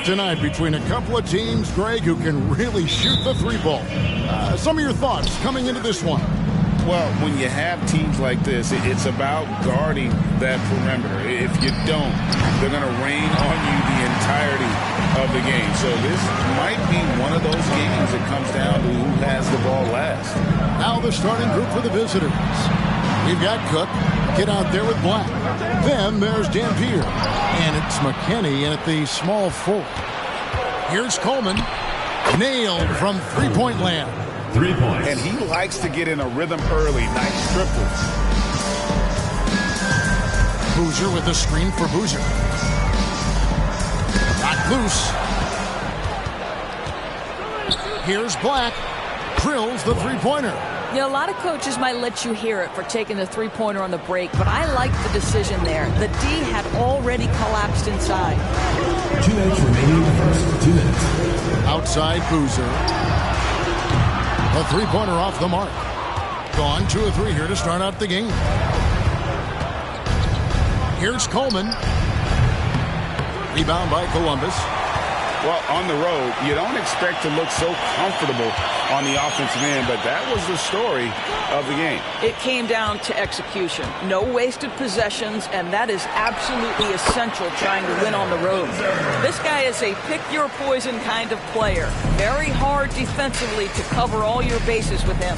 Tonight between a couple of teams, Greg, who can really shoot the three ball. Some of your thoughts coming into this one. Well, when you have teams like this, it's about guarding that perimeter. If you don't, they're going to rain on you the entirety of the game. So this might be one of those games that comes down to who has the ball last. Now the starting group for the visitors. We've got Cook, get out there with Black. Then there's Dampier. And it's McKinney in at the small four. Here's Coleman. Nailed from three-point land. 3 points. And he likes to get in a rhythm early. Nice triples. Boozer with the screen for Boozer. Got loose. Here's Black. Drills the three-pointer. You know, a lot of coaches might let you hear it for taking the three-pointer on the break, but I like the decision there. The D had already collapsed inside. 2 minutes remaining in the first 2 minutes. Outside Boozer. A three-pointer off the mark. Gone 2 of 3 here to start out the game. Here's Coleman. Rebound by Columbus. Well, on the road, you don't expect to look so comfortable on the offensive end, but that was the story of the game. It came down to execution. No wasted possessions, and that is absolutely essential trying to win on the road. This guy is a pick-your-poison kind of player. Very hard defensively to cover all your bases with him.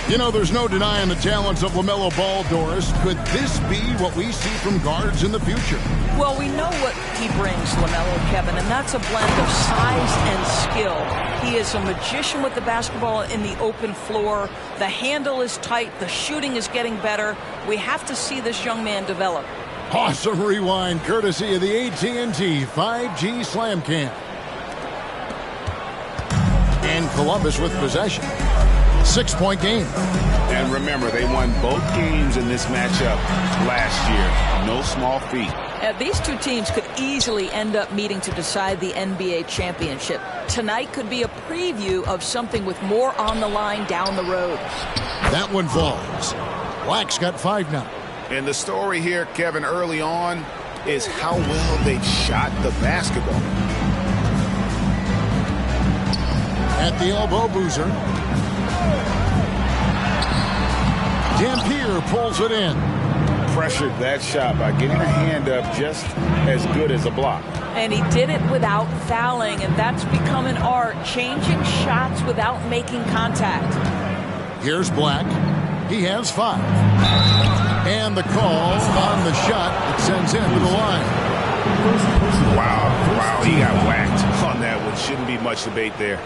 You know, there's no denying the talents of LaMelo Ball, Doris. Could this be what we see from guards in the future? Well, we know what he brings, LaMelo, Kevin, and that's a blend of size and skill. He is a magician with the basketball in the open floor. The handle is tight. The shooting is getting better. We have to see this young man develop. Awesome rewind, courtesy of the AT&T 5G Slam Cam. And Columbus with possession. 6-point game. And remember, they won both games in this matchup last year. No small feat. These two teams could easily end up meeting to decide the NBA championship. Tonight could be a preview of something with more on the line down the road. That one falls. Black's got 5 now. And the story here, Kevin, early on is how well they've shot the basketball. At the elbow, Boozer. Dampier pulls it in. Pressured that shot by getting a hand up just as good as a block. And he did it without fouling, and that's become an art, changing shots without making contact. Here's Black. He has 5. And the call on the shot that sends him to the line. Wow, he got whacked on that one. Shouldn't be much debate there.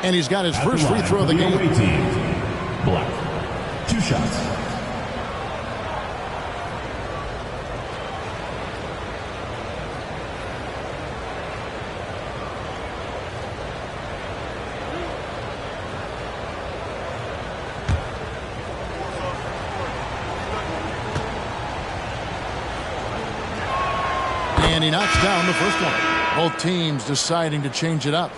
And he's got his first free throw of the game. Black. 2 shots. And he knocks down the first one. Both teams deciding to change it up.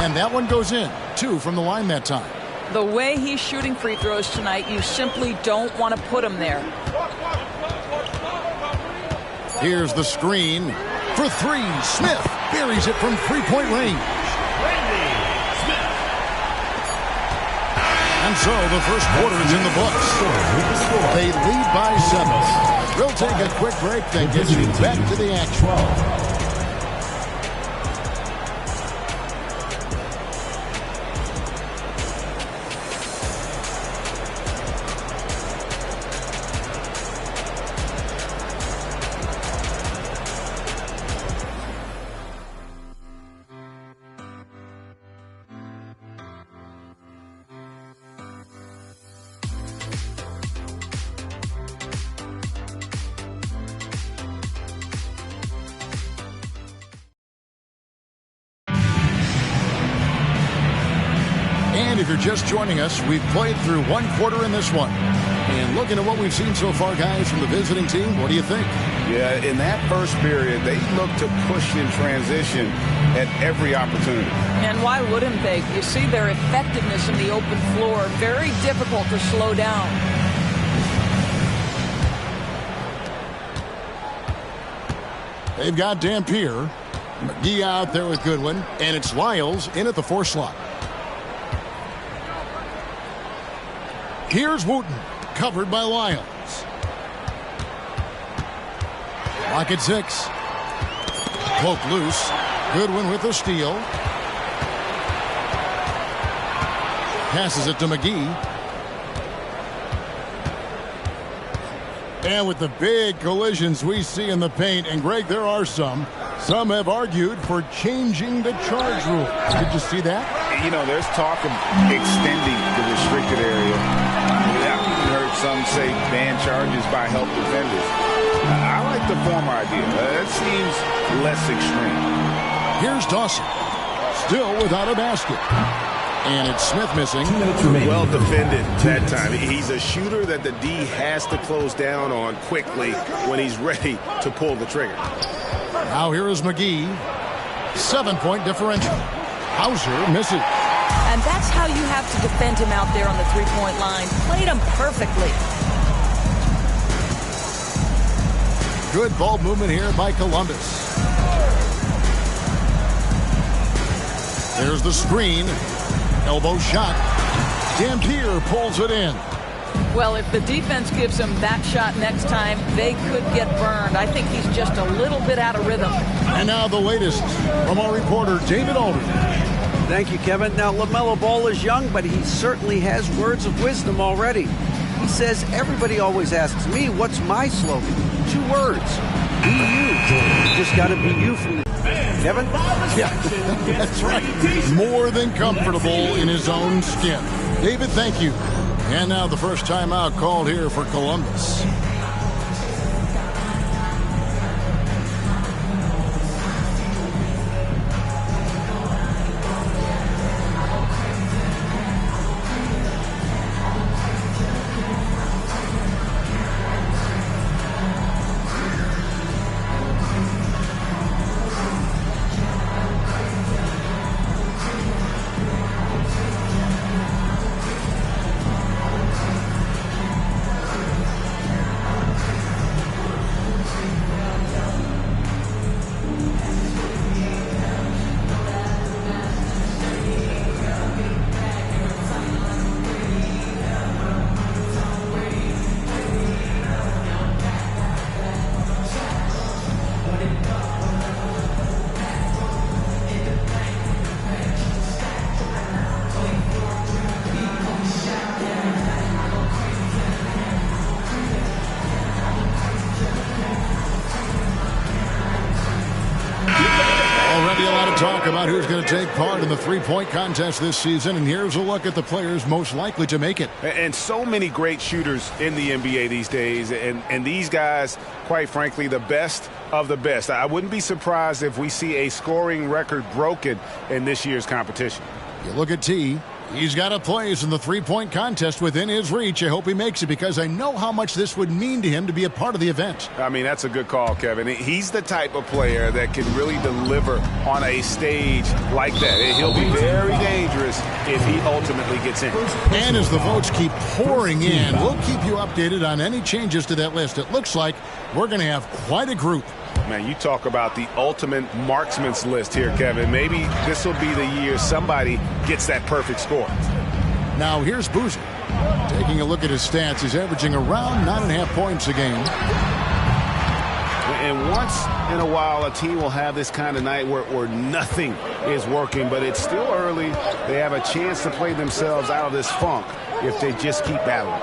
And that one goes in. 2 from the line that time. The way he's shooting free throws tonight, you simply don't want to put him there. Here's the screen for 3. Smith buries it from three-point range. And so the first quarter is in the books. They lead by 7. We'll take a quick break, then get you back to the action. And if you're just joining us, we've played through 1 quarter in this one. And looking at what we've seen so far, guys, from the visiting team, what do you think? Yeah, in that first period, they looked to push in transition at every opportunity. And why wouldn't they? You see their effectiveness in the open floor. Very difficult to slow down. They've got Dampier. McGee out there with Goodwin. And it's Lyles in at the 4 slot. Here's Wooten. Covered by Lyles. Lock at 6. Poke loose. Goodwin with the steal. Passes it to McGee. And with the big collisions we see in the paint, and Greg, there are some have argued for changing the charge rule. Did you see that? You know, there's talk of extending the restricted area. I've even heard some say ban charges by help defenders. I like the former idea. That seems less extreme. Here's Dawson. Still without a basket. And it's Smith missing. Well defended that time. He's a shooter that the D has to close down on quickly when he's ready to pull the trigger. Now here is McGee. 7-point differential. Hauser misses. And that's how you have to defend him out there on the three-point line. Played him perfectly. Good ball movement here by Columbus. There's the screen. Elbow shot. Dampier pulls it in. Well, if the defense gives him that shot next time, they could get burned. I think he's just a little bit out of rhythm. And now the latest from our reporter, David Aldridge. Thank you, Kevin. Now, LaMelo Ball is young, but he certainly has words of wisdom already. He says, everybody always asks me, what's my slogan? 2 words. Be you. You just got to be you from the... Kevin? Yeah, that's right. More than comfortable in his own skin. David, thank you. And now the first timeout called here for Columbus. Talk about who's going to take part in the three-point contest this season, and here's a look at the players most likely to make it. And so many great shooters in the NBA these days, and these guys, quite frankly, the best of the best. I wouldn't be surprised if we see a scoring record broken in this year's competition. You look at T. He's got a place in the three-point contest within his reach. I hope he makes it because I know how much this would mean to him to be a part of the event. I mean, that's a good call, Kevin. He's the type of player that can really deliver on a stage like that. He'll be very dangerous if he ultimately gets in. And as the votes keep pouring in, we'll keep you updated on any changes to that list. It looks like we're going to have quite a group. Man, you talk about the ultimate marksman's list here, Kevin. Maybe this will be the year somebody gets that perfect score. Now here's Boozer. Taking a look at his stats, he's averaging around 9.5 points a game. And once in a while, a team will have this kind of night where nothing is working, but it's still early. They have a chance to play themselves out of this funk if they just keep battling.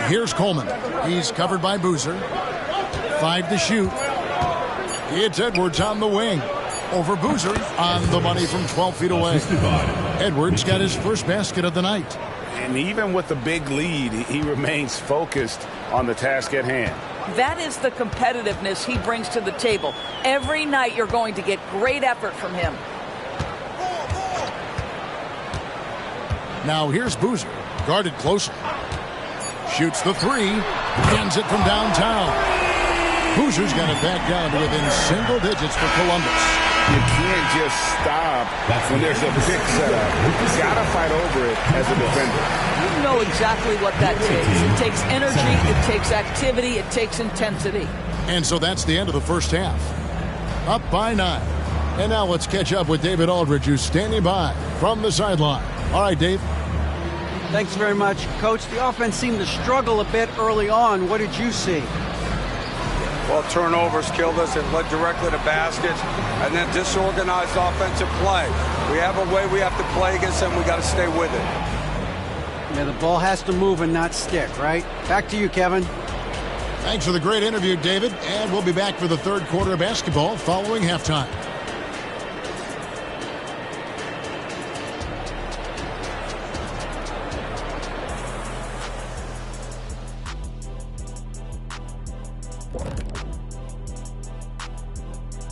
Here's Coleman. He's covered by Boozer. 5 to shoot. It's Edwards on the wing. Over Boozer on the money from 12 feet away. Edwards got his first basket of the night. And even with the big lead, he remains focused on the task at hand. That is the competitiveness he brings to the table. Every night you're going to get great effort from him. Now here's Boozer, guarded closely. Shoots the three, hands it from downtown. Boozer's got it back down to within single digits for Columbus. You can't just stop when there's a pick set up. You got to fight over it as a defender. You know exactly what that takes. It takes energy, it takes activity, it takes intensity. And so that's the end of the first half. Up by 9. And now let's catch up with David Aldridge, who's standing by from the sideline. All right, Dave. Thanks very much, Coach. The offense seemed to struggle a bit early on. What did you see? Well, turnovers killed us. It led directly to baskets, and then disorganized offensive play. We have a way we have to play against them. We got to stay with it. Yeah, the ball has to move and not stick, right? Back to you, Kevin. Thanks for the great interview, David. And we'll be back for the third quarter of basketball following halftime.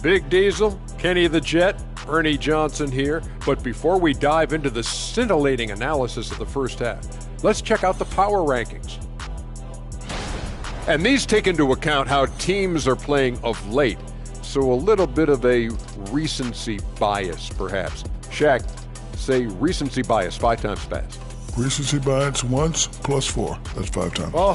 Big Diesel, Kenny the Jet, Ernie Johnson here. But before we dive into the scintillating analysis of the first half, let's check out the power rankings. And these take into account how teams are playing of late. So a little bit of a recency bias, perhaps. Shaq, say recency bias 5 times fast. Recency bias once plus 4. That's 5 times. Oh,